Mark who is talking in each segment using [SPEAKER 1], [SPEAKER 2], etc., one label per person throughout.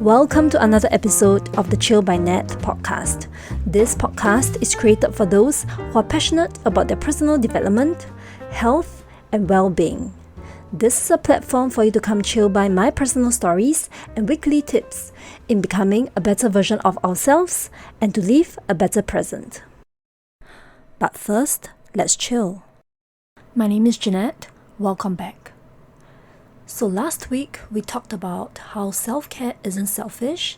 [SPEAKER 1] Welcome to another episode of the Chill by Nette podcast. This podcast is created for those who are passionate about their personal development, health, and well-being. This is a platform for you to come chill by my personal stories and weekly tips in becoming a better version of ourselves and to live a better present. But first, let's chill. My name is Jeanette. Welcome back. So last week, we talked about how self-care isn't selfish,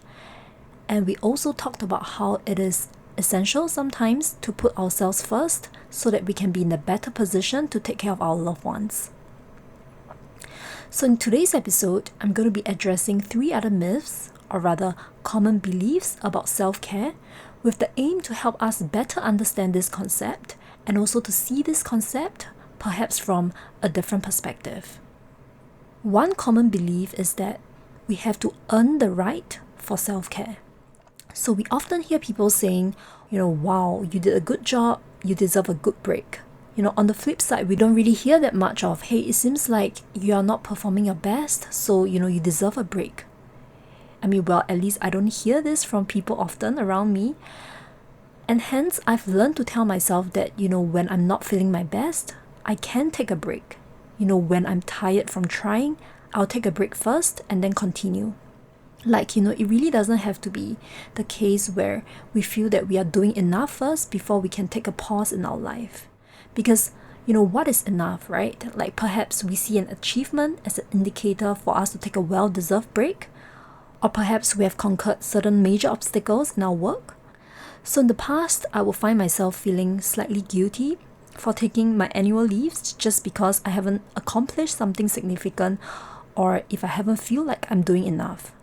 [SPEAKER 1] and we also talked about how it is essential sometimes to put ourselves first so that we can be in a better position to take care of our loved ones. So in today's episode, I'm going to be addressing 3 other myths, or rather common beliefs about self-care, with the aim to help us better understand this concept and also to see this concept perhaps from a different perspective. One common belief is that we have to earn the right for self-care. So we often hear people saying, wow, you did a good job, you deserve a good break. On the flip side, we don't really hear that much of, hey, it seems like you are not performing your best, so, you deserve a break. At least I don't hear this from people often around me. And hence, I've learned to tell myself that, when I'm not feeling my best, I can take a break. When I'm tired from trying, I'll take a break first and then continue. It really doesn't have to be the case where we feel that we are doing enough first before we can take a pause in our life. Because, what is enough, right? Perhaps we see an achievement as an indicator for us to take a well-deserved break, or perhaps we have conquered certain major obstacles in our work. So in the past, I will find myself feeling slightly guilty for taking my annual leaves just because I haven't accomplished something significant or if I haven't feel like I'm doing enough.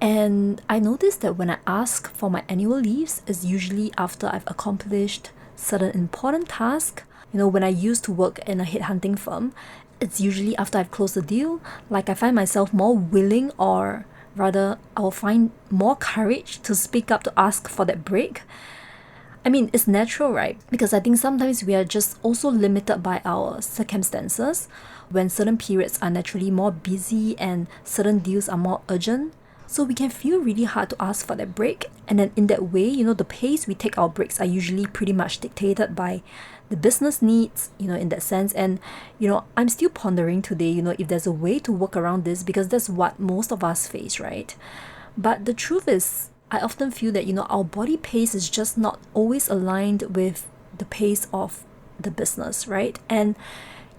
[SPEAKER 1] And I noticed that when I ask for my annual leaves, it's usually after I've accomplished certain important tasks. When I used to work in a headhunting firm, it's usually after I've closed a deal, I find myself more willing, or rather I'll find more courage to speak up to ask for that break. It's natural, right? Because I think sometimes we are just also limited by our circumstances when certain periods are naturally more busy and certain deals are more urgent. So we can feel really hard to ask for that break. And then in that way, the pace we take our breaks are usually pretty much dictated by the business needs, in that sense. And, I'm still pondering today, if there's a way to work around this, because that's what most of us face, right? But the truth is, I often feel that, our body pace is just not always aligned with the pace of the business, right? And,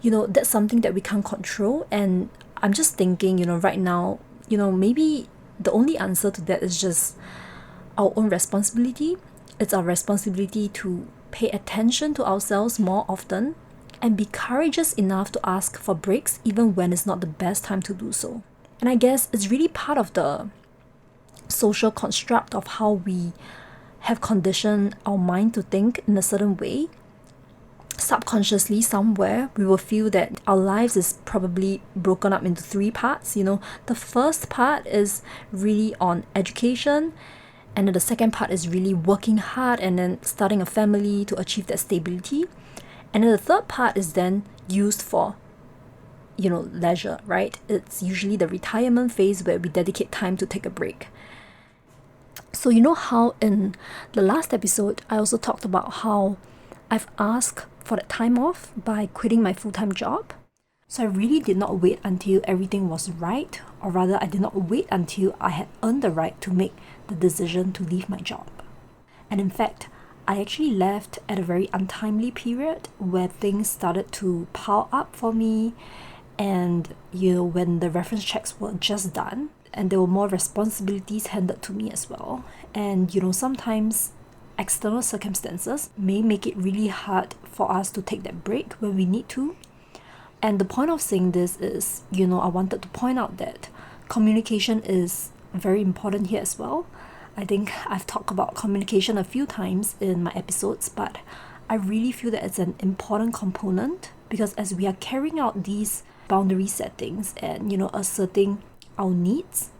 [SPEAKER 1] that's something that we can't control. And I'm just thinking, right now, maybe the only answer to that is just our own responsibility. It's our responsibility to pay attention to ourselves more often and be courageous enough to ask for breaks even when it's not the best time to do so. And I guess it's really part of the social construct of how we have conditioned our mind to think in a certain way. Subconsciously, somewhere, we will feel that our lives is probably broken up into 3 parts. The first part is really on education, and then the second part is really working hard and then starting a family to achieve that stability. And then the third part is then used for leisure, right? It's usually the retirement phase where we dedicate time to take a break. So how in the last episode, I also talked about how I've asked for that time off by quitting my full-time job. So I really did not wait until everything was right, or rather I did not wait until I had earned the right to make the decision to leave my job. And in fact, I actually left at a very untimely period where things started to pile up for me, and when the reference checks were just done, and there were more responsibilities handed to me as well. And sometimes external circumstances may make it really hard for us to take that break when we need to. And the point of saying this is, I wanted to point out that communication is very important here as well. I think I've talked about communication a few times in my episodes, but I really feel that it's an important component, because as we are carrying out these boundary settings and, asserting our needs,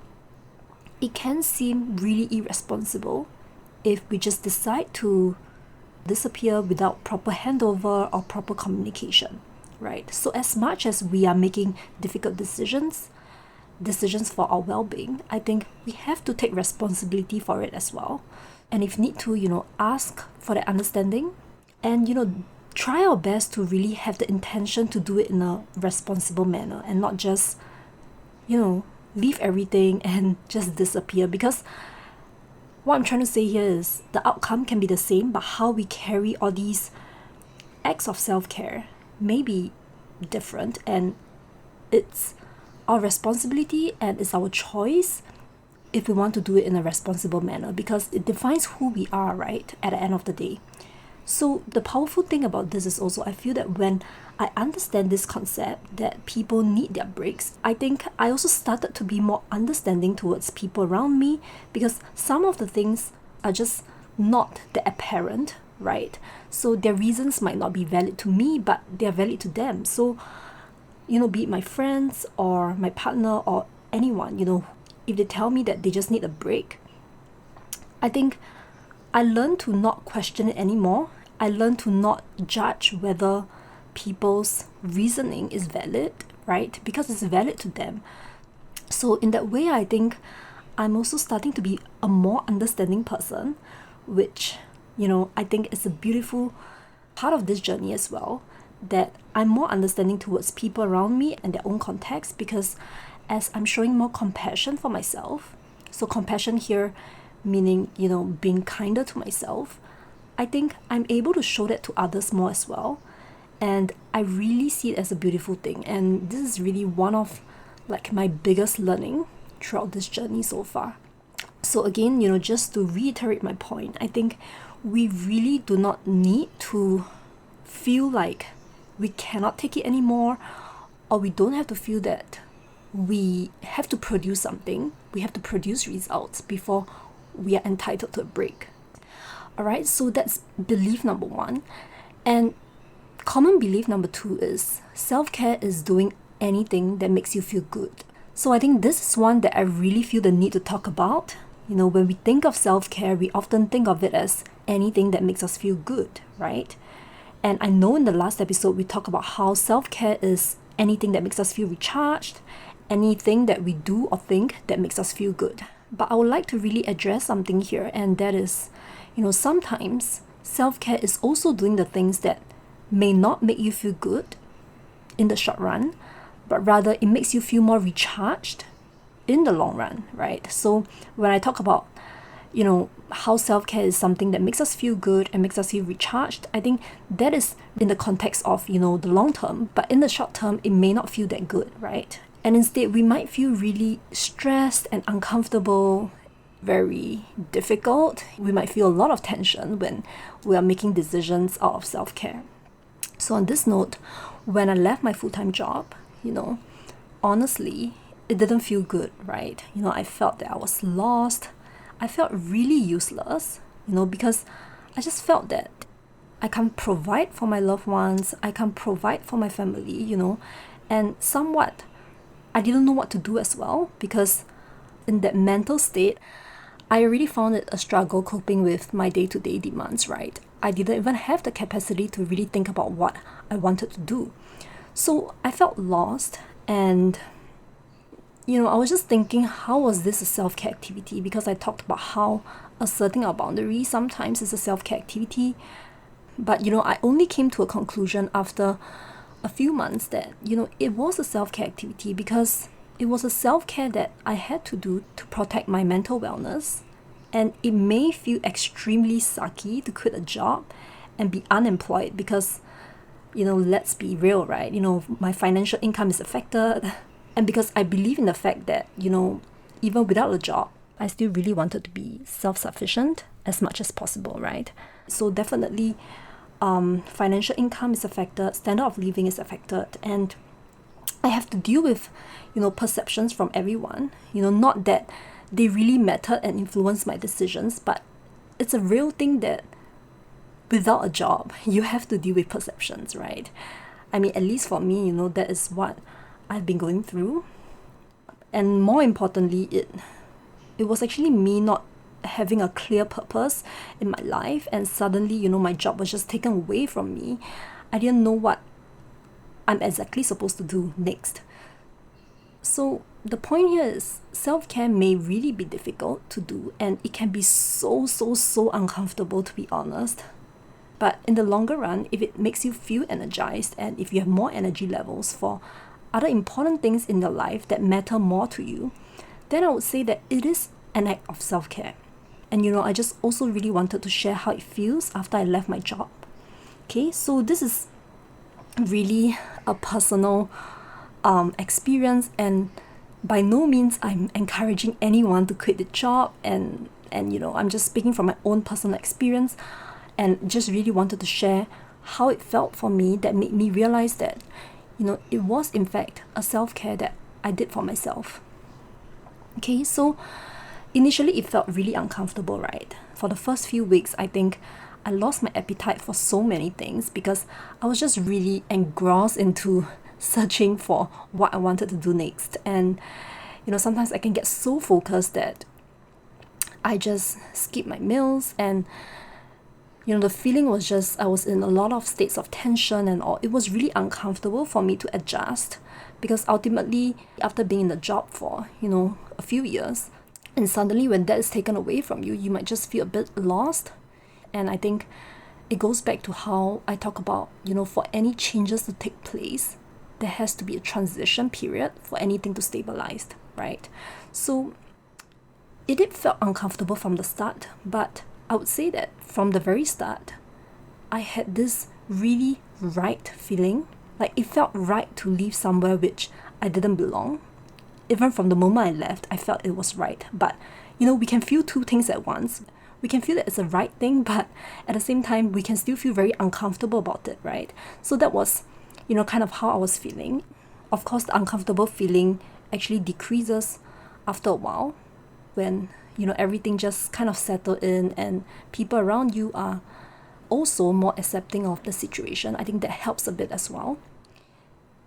[SPEAKER 1] it can seem really irresponsible if we just decide to disappear without proper handover or proper communication, right? So as much as we are making difficult decisions, decisions for our well-being, I think we have to take responsibility for it as well. And if need to, ask for that understanding and, try our best to really have the intention to do it in a responsible manner and not just, leave everything and just disappear. Because what I'm trying to say here is the outcome can be the same, but how we carry all these acts of self-care may be different, and it's our responsibility and it's our choice if we want to do it in a responsible manner, because it defines who we are, right, at the end of the day. So the powerful thing about this is also I feel that when I understand this concept that people need their breaks, I think I also started to be more understanding towards people around me, because some of the things are just not that apparent, right? So their reasons might not be valid to me, but they're valid to them. So, be it my friends or my partner or anyone, if they tell me that they just need a break, I think I learned to not question it anymore. I learned to not judge whether people's reasoning is valid, right? Because it's valid to them. So in that way, I think I'm also starting to be a more understanding person, which, I think is a beautiful part of this journey as well, that I'm more understanding towards people around me and their own context, because as I'm showing more compassion for myself, so compassion here meaning, being kinder to myself, I think I'm able to show that to others more as well. And I really see it as a beautiful thing. And this is really one of my biggest learning throughout this journey so far. So again, just to reiterate my point, I think we really do not need to feel like we cannot take it anymore, or we don't have to feel that we have to produce something, we have to produce results before we are entitled to a break. Alright, so that's belief number 1. And common belief number 2 is self-care is doing anything that makes you feel good. So I think this is one that I really feel the need to talk about. When we think of self-care, we often think of it as anything that makes us feel good, right? And I know in the last episode, we talked about how self-care is anything that makes us feel recharged, anything that we do or think that makes us feel good. But I would like to really address something here, and that is, sometimes self-care is also doing the things that may not make you feel good in the short run, but rather it makes you feel more recharged in the long run, right? So when I talk about, how self-care is something that makes us feel good and makes us feel recharged, I think that is in the context of, the long term, but in the short term, it may not feel that good, right? And instead, we might feel really stressed and uncomfortable, very difficult. We might feel a lot of tension when we are making decisions out of self-care. So on this note, when I left my full-time job, honestly, it didn't feel good, right? I felt that I was lost. I felt really useless, because I just felt that I can't provide for my loved ones. I can't provide for my family, and somewhat I didn't know what to do as well, because in that mental state, I already found it a struggle coping with my day-to-day demands, right? I didn't even have the capacity to really think about what I wanted to do. So I felt lost, and I was just thinking, how was this a self-care activity? Because I talked about how asserting our boundaries sometimes is a self-care activity. But, I only came to a conclusion after a few months that, it was a self-care activity, because it was a self-care that I had to do to protect my mental wellness. And it may feel extremely sucky to quit a job and be unemployed because, let's be real, right? My financial income is affected. And because I believe in the fact that, even without a job, I still really wanted to be self-sufficient as much as possible, right? So definitely, financial income is affected, standard of living is affected, and I have to deal with, perceptions from everyone, not that they really mattered and influenced my decisions, but it's a real thing that without a job, you have to deal with perceptions, right? I mean, at least for me, that is what I've been going through. And more importantly, it was actually me not having a clear purpose in my life, and suddenly, my job was just taken away from me. I didn't know what I'm exactly supposed to do next. So the point here is self-care may really be difficult to do, and it can be so uncomfortable, to be honest. But in the longer run, if it makes you feel energized and if you have more energy levels for other important things in your life that matter more to you, then I would say that it is an act of self-care. And I just also really wanted to share how it feels after I left my job. Okay, so this is really a personal experience, and by no means I'm encouraging anyone to quit the job, and I'm just speaking from my own personal experience, and just really wanted to share how it felt for me that made me realize that it was in fact a self-care that I did for myself. Okay, so initially it felt really uncomfortable, right? For the first few weeks, I think I lost my appetite for so many things because I was just really engrossed into searching for what I wanted to do next. And sometimes I can get so focused that I just skip my meals, and the feeling was just, I was in a lot of states of tension and all. It was really uncomfortable for me to adjust, because ultimately, after being in the job for a few years, and suddenly when that is taken away from you, you might just feel a bit lost. And I think it goes back to how I talk about, for any changes to take place, there has to be a transition period for anything to stabilize, right? So it did feel uncomfortable from the start, but I would say that from the very start, I had this really right feeling. Like, it felt right to leave somewhere which I didn't belong. Even from the moment I left, I felt it was right. But, we can feel two things at once. We can feel that it's a right thing, but at the same time, we can still feel very uncomfortable about it, right? So that was, kind of how I was feeling. Of course, the uncomfortable feeling actually decreases after a while when, everything just kind of settled in and people around you are also more accepting of the situation. I think that helps a bit as well.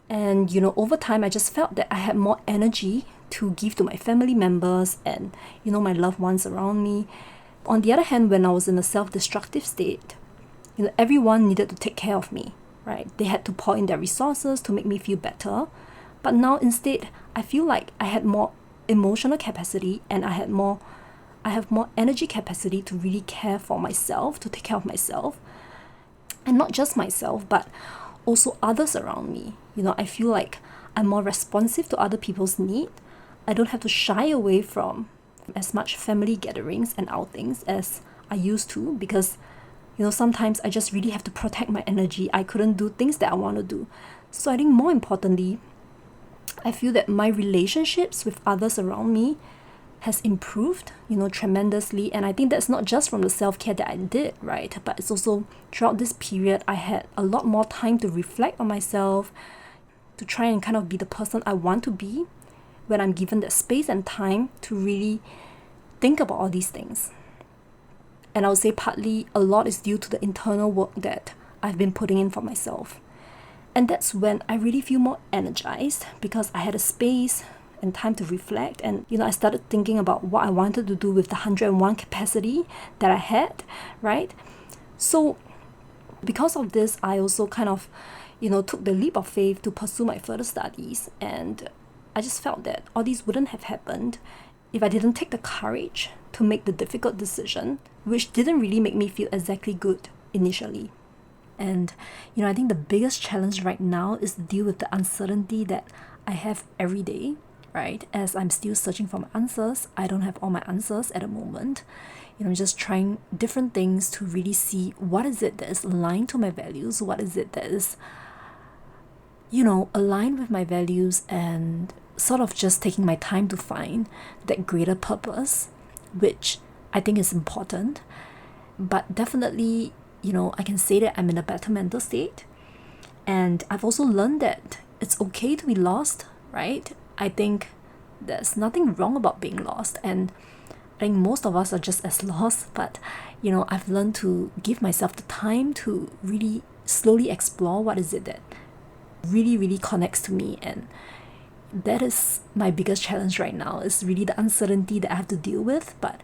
[SPEAKER 1] And, over time, I just felt that I had more energy to give to my family members and, my loved ones around me. On the other hand, when I was in a self-destructive state, everyone needed to take care of me, right? They had to pour in their resources to make me feel better. But now instead, I feel like I had more emotional capacity, and I have more energy capacity to really care for myself, to take care of myself. And not just myself, but also others around me. I feel like I'm more responsive to other people's need. I don't have to shy away from as much family gatherings and outings as I used to, because sometimes I just really have to protect my energy. I couldn't do things that I want to do. So I think more importantly, I feel that my relationships with others around me has improved, tremendously. And I think that's not just from the self-care that I did, right? But it's also throughout this period, I had a lot more time to reflect on myself, to try and kind of be the person I want to be when I'm given that space and time to really think about all these things. And I would say partly a lot is due to the internal work that I've been putting in for myself. And that's when I really feel more energized, because I had a space and time to reflect. And, I started thinking about what I wanted to do with the 101 capacity that I had, right? So because of this, I also kind of, took the leap of faith to pursue my further studies. And I just felt that all these wouldn't have happened if I didn't take the courage to make the difficult decision, which didn't really make me feel exactly good initially. And, I think the biggest challenge right now is to deal with the uncertainty that I have every day, right? As I'm still searching for my answers, I don't have all my answers at the moment. I'm just trying different things to really see what is it that is aligned to my values, what is it that is, aligned with my values, and sort of just taking my time to find that greater purpose, which I think is important. But definitely, I can say that I'm in a better mental state. And I've also learned that it's okay to be lost, right? I think there's nothing wrong about being lost. And I think most of us are just as lost. But, I've learned to give myself the time to really slowly explore what is it that really, really connects to me. And that is my biggest challenge right now, is really the uncertainty that I have to deal with. But,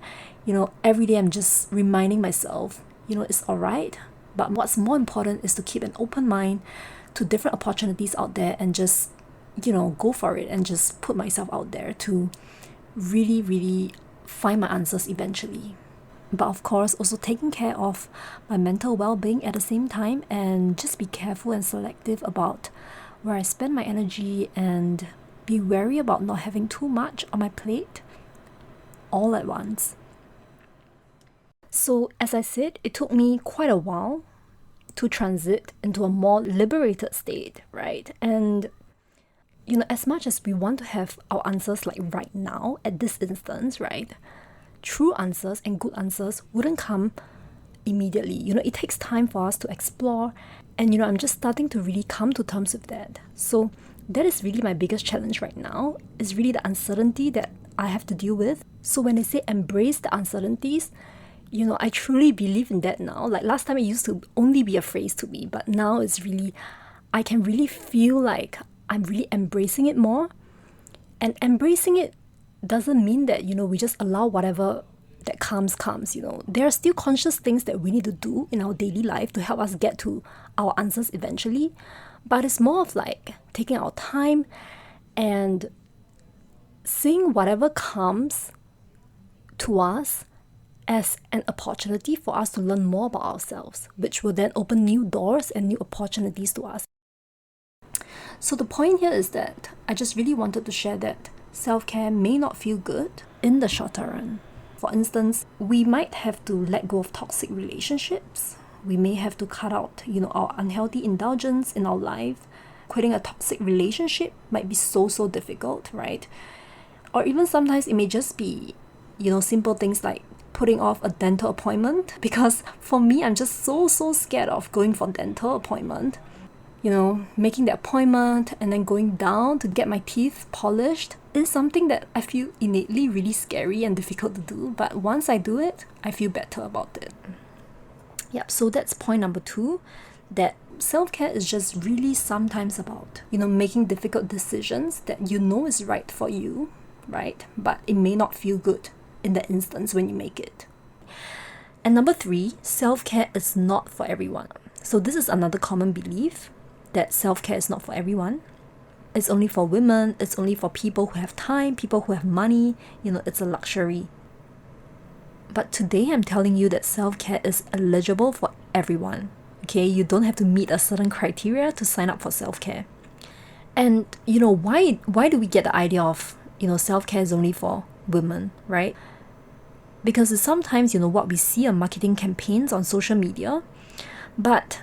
[SPEAKER 1] every day I'm just reminding myself, it's all right. But what's more important is to keep an open mind to different opportunities out there, and just go for it and just put myself out there to really, really find my answers eventually. But of course, also taking care of my mental well-being at the same time, and just be careful and selective about where I spend my energy, and be wary about not having too much on my plate all at once. So, as I said, it took me quite a while to transit into a more liberated state, right? And as much as we want to have our answers like right now at this instance, right? True answers and good answers wouldn't come immediately. It takes time for us to explore, and I'm just starting to really come to terms with that. So that is really my biggest challenge right now, is really the uncertainty that I have to deal with. So when I say embrace the uncertainties, I truly believe in that now. Like last time it used to only be a phrase to me, but now it's really, I can really feel like I'm really embracing it more. And embracing it doesn't mean that, we just allow whatever that comes. There are still conscious things that we need to do in our daily life to help us get to our answers eventually. But it's more of like taking our time and seeing whatever comes to us as an opportunity for us to learn more about ourselves, which will then open new doors and new opportunities to us. So the point here is that I just really wanted to share that self-care may not feel good in the shorter run. For instance, we might have to let go of toxic relationships. We may have to cut out, our unhealthy indulgence in our life. Quitting a toxic relationship might be so difficult, right? Or even sometimes it may just be, simple things like putting off a dental appointment, because for me, I'm just so scared of going for dental appointment. Making the appointment and then going down to get my teeth polished is something that I feel innately really scary and difficult to do. But once I do it, I feel better about it. Yep, so that's point number 2, that self-care is just really sometimes about, making difficult decisions that is right for you, right? But it may not feel good in that instance when you make it. And number 3, self-care is not for everyone. So this is another common belief, that self-care is not for everyone. It's only for women, it's only for people who have time, people who have money, it's a luxury. But today I'm telling you that self-care is eligible for everyone. Okay, you don't have to meet a certain criteria to sign up for self-care. And why do we get the idea of self-care is only for women, right? Because it's sometimes what we see on marketing campaigns on social media, but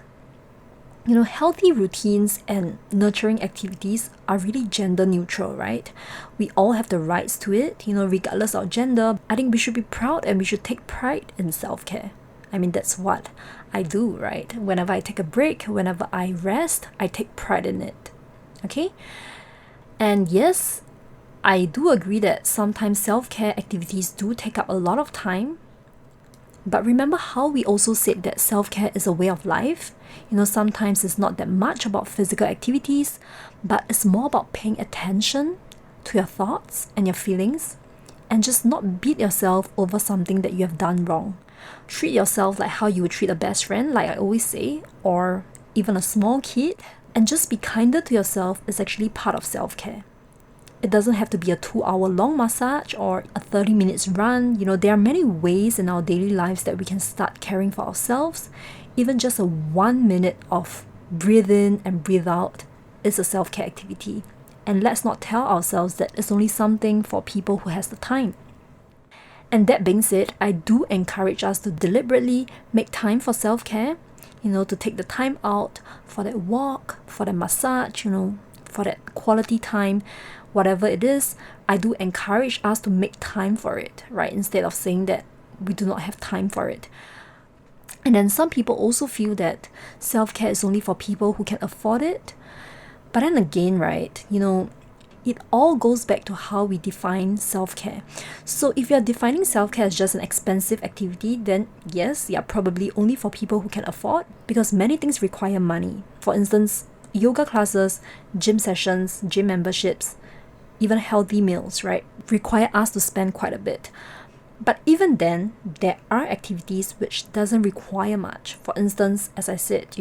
[SPEAKER 1] healthy routines and nurturing activities are really gender neutral, right? We all have the rights to it, regardless of gender. I think we should be proud and we should take pride in self-care. I mean, that's what I do, right? Whenever I take a break, whenever I rest, I take pride in it. Okay? And yes, I do agree that sometimes self-care activities do take up a lot of time. But remember how we also said that self-care is a way of life? Sometimes it's not that much about physical activities, but it's more about paying attention to your thoughts and your feelings, and just not beat yourself over something that you have done wrong. Treat yourself like how you would treat a best friend, like I always say, or even a small kid, and just be kinder to yourself is actually part of self-care. It doesn't have to be a 2-hour long massage or a 30 minutes run. There are many ways in our daily lives that we can start caring for ourselves. Even just a 1 minute of breathe in and breathe out is a self-care activity. And let's not tell ourselves that it's only something for people who has the time. And that being said, I do encourage us to deliberately make time for self-care, to take the time out for that walk, for that massage, for that quality time. Whatever it is, I do encourage us to make time for it, right? Instead of saying that we do not have time for it. And then some people also feel that self-care is only for people who can afford it. But then again, right, it all goes back to how we define self-care. So if you're defining self-care as just an expensive activity, then yes, yeah, probably only for people who can afford, because many things require money. For instance, yoga classes, gym sessions, gym memberships, even healthy meals, right, require us to spend quite a bit. But even then, there are activities which doesn't require much. For instance, as I said,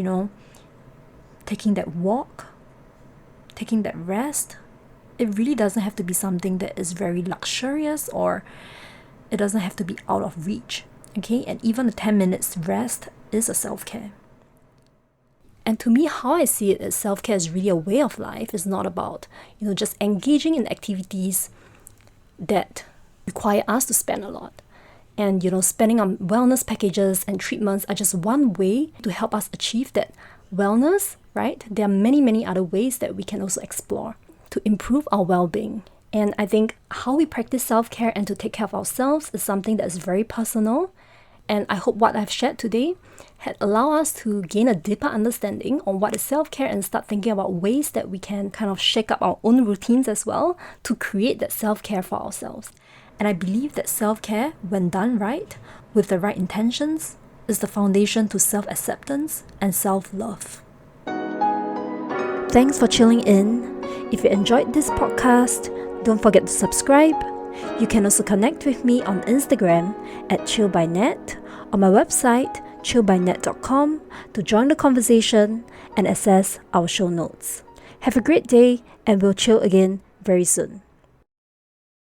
[SPEAKER 1] taking that walk, taking that rest, it really doesn't have to be something that is very luxurious, or it doesn't have to be out of reach. Okay, and even a 10 minutes rest is a self-care. And to me, how I see it is self-care is really a way of life. It's not about, just engaging in activities that require us to spend a lot. And, spending on wellness packages and treatments are just one way to help us achieve that wellness, right? There are many, many other ways that we can also explore to improve our well-being. And I think how we practice self-care and to take care of ourselves is something that is very personal. And I hope what I've shared today had allowed us to gain a deeper understanding on what is self-care and start thinking about ways that we can kind of shake up our own routines as well to create that self-care for ourselves. And I believe that self-care, when done right, with the right intentions, is the foundation to self-acceptance and self-love. Thanks for tuning in. If you enjoyed this podcast, don't forget to subscribe. You can also connect with me on Instagram at chillbynette, on my website chillbynette.com to join the conversation and access our show notes. Have a great day, and we'll chill again very soon.